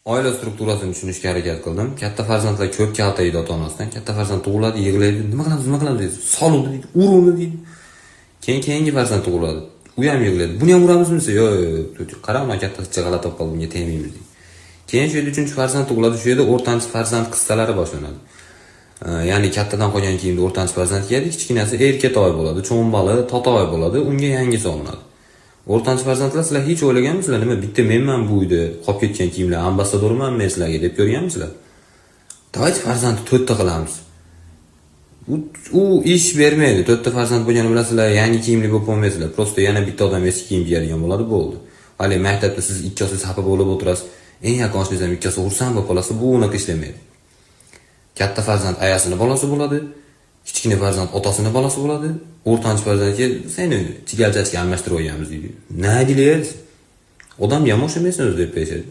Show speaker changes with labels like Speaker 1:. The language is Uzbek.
Speaker 1: Oila strukturasini tushunishga harakat qildim. Katta farzandlar ko'p kaltaydi ota-onasidan. Katta farzand tug'iladi, yig'laydi. Nima qilamiz deydi. Soluvdi deydi, uruvdi deydi. Keyingi farzand tug'iladi. U ham yig'laydi. Buni ham uramizmi desa, yo'q, qara, uni kattasicha g'alati olib qoldi, bunga tegmaymiz deydi. Keyin shu yerda 3-farzand tug'iladi, shu yerda o'rtanchi farzand qissalari boshlanadi. Ya'ni kattadan qolgan kiyimni o'rtanchi farzand kiyadi, kichkinasi erkatoy bo'ladi, cho'mbali, totoy bo'ladi, unga yangisi olinadi. O'rtanchi farzandlar sizlar hech o'ylaganmisizlar, nima bitta menman bu uyda qolib ketgan kiyimlar ambassadorman men sizlarga deb ko'rganmisizlar? Davaychi farzandni 4 ta qilamiz. U ish bermaydi. 4 ta farzand bo'lgani bilan sizlar yangi kiyimli bo'lib bo'lmaysizlar. Prosta yana bitta odam eski kiyim kiyadigan bo'ladi, bo'ldi. Hali maktabda siz ikkalasiz xafa bo'lib o'tirasiz. Eng yaqin oshnangizdan ikkasi xursand bo'lib qolasiz, bu unaqa ishlamaydi. Katta farzand ayasini bolasi bo'ladi, kichkina farzand otasini bolasi bo'ladi, o'rtanchi farzandga seni chigalchachga almashtirib qo'yamiz deydi. Nima deysiz? Odamga ham o'xshamaysizlar deb aytadi.